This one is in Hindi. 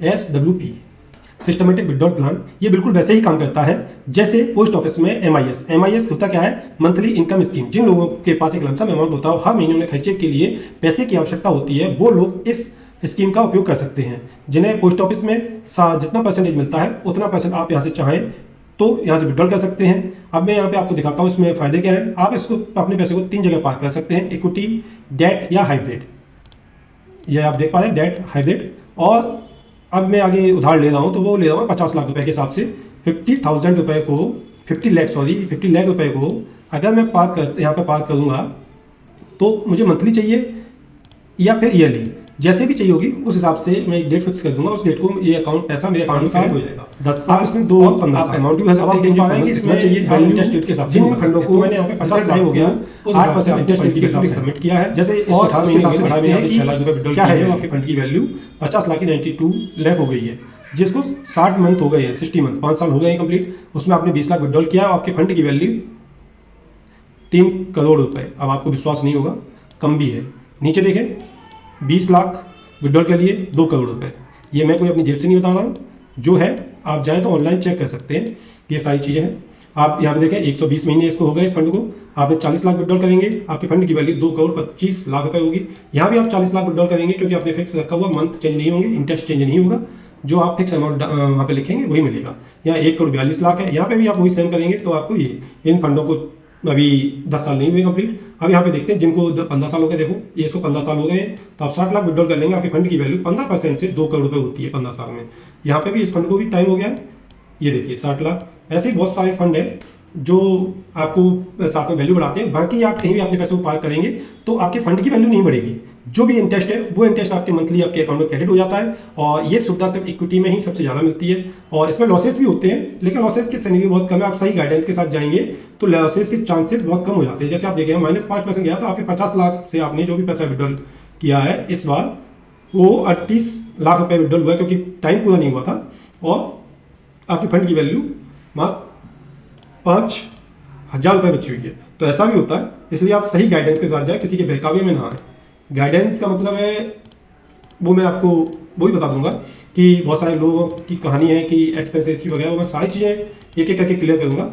SWP systematic withdrawal plan. ये बिल्कुल वैसे ही काम करता है जैसे पोस्ट ऑफिस में MIS होता क्या है, मंथली इनकम स्कीम। जिन लोगों के पास एक लमसम अमाउंट होता है, हर महीने उन्हें खर्चे के लिए पैसे की आवश्यकता होती है, वो लोग इस स्कीम का उपयोग कर सकते हैं। जिन्हें पोस्ट ऑफिस में जितना परसेंटेज मिलता है उतना परसेंट आप यहाँ से चाहें तो यहाँ से विड्रॉल कर सकते हैं। अब मैं यहाँ पे आपको दिखाता हूँ इसमें फायदे क्या है। आप इसको अपने पैसे को 3 जगह पार्क कर सकते हैं, इक्विटी, डेट या हाइब्रिड। ये आप देख पा रहे हैं, डेट, हाइब्रिड। और अब मैं आगे उधार ले रहा हूँ तो वो ले रहा हूँ 50 लाख रुपए के हिसाब से। 50,000 रुपए को 50 लाख रुपए को अगर मैं यहाँ पे पार्क करूँगा तो मुझे मंथली चाहिए या फिर ईयरली, जैसे भी चाहिए होगी उस हिसाब से मैं एक डेट फिक्स कर दूंगा। उस डेट को ये अकाउंट पैसा मेरे अकाउंट में हो जाएगा। 10 साल इसमें 2 और 15 साल अमाउंट भी हो सकता है कि इसमें चाहिए इंटरेस्ट रेट के हिसाब से। जिन फंडों को मैंने यहाँ पे 50 लाख हो गया 8% इंटरेस्ट रेट के हिसाब से सबमिट किया है। जैसे इस 18 महीने में 6 लाख रुपए विड्रॉल किया है, आपके फंड की वैल्यू 50 लाख की 92 लाख हो गई है, जिसको 60 मंथ हो गए हैं, 60 मंथ, 5 साल हो गए हैं कंप्लीट। उसमें आपने 20 लाख विड्रॉल किया, आपके फंड की वैल्यू 3 करोड़ रुपए। अब आपको विश्वास नहीं होगा, कम भी है। नीचे देखें, 20 लाख विड्रॉल के लिए 2 करोड़ रुपए। ये मैं कोई अपनी जेब से नहीं बता रहा हूँ, जो है आप जाएँ तो ऑनलाइन चेक कर सकते हैं। ये सारी चीज़ें हैं। आप यहाँ पे देखें, 120 महीने इसको हो गए इस फंड को। आपने 40 लाख विड्रॉल करेंगे, आपके फंड की वैल्यू 2 करोड़ 25 लाख रुपए होगी। यहाँ भी आप 40 लाख विड्रॉल करेंगे क्योंकि आपने फिक्स रखा हुआ, मंथ चेंज नहीं होंगे, इंटरेस्ट चेंज नहीं होगा। जो आप फिक्स अमाउंट वहाँ पे लिखेंगे वही मिलेगा। यहाँ 1 करोड़ 42 लाख है, यहाँ पे भी आप वही सेम करेंगे तो आपको ये इन फंडों को अभी 10 साल नहीं हुए कंप्लीट। अब यहाँ पे देखते हैं जिनको 15 साल हो गए, देखो ये इसको 15 साल हो गए हैं, तो आप 60 लाख विड्रॉल कर लेंगे, आपके फंड की वैल्यू 15% से 2 करोड़ रुपए होती है 15 साल में। यहाँ पे भी इस फंड को भी टाइम हो गया है, ये देखिए 60 लाख। ऐसे ही बहुत सारे फंड है जो आपको साथ में वैल्यू बढ़ाते हैं। बाकी आप कहीं भी अपने पैसे को पार्क करेंगे तो आपके फंड की वैल्यू नहीं बढ़ेगी। जो भी इंटरेस्ट है वो इंटरेस्ट आपके मंथली आपके अकाउंट में क्रेडिट हो जाता है। और ये सुविधा सिर्फ इक्विटी में ही सबसे ज़्यादा मिलती है। और इसमें लॉसेस भी होते हैं, लेकिन लॉसेस के सिनेरियो बहुत कम है। आप सही गाइडेंस के साथ जाएंगे तो लॉसेस के चांसेस बहुत कम हो जाते हैं। जैसे आप देखें, -5% गया तो आपके 50 लाख से आपने जो भी पैसा विड्रॉल किया है इस बार, वो 38 लाख रुपये विड्रॉल हुआ क्योंकि टाइम पूरा नहीं हुआ था। और आपके फंड की वैल्यू मात्र 5,000 रुपये बची हुई है। तो ऐसा भी होता है, इसलिए आप सही गाइडेंस के साथ जाए, किसी के बहकावे में ना आए। गाइडेंस का मतलब है, वो मैं आपको वही बता दूंगा कि बहुत सारे लोगों की कहानी है कि एक्सपेंसेस की वगैरह, वो मैं सारी चीज़ें एक एक करके क्लियर करूंगा।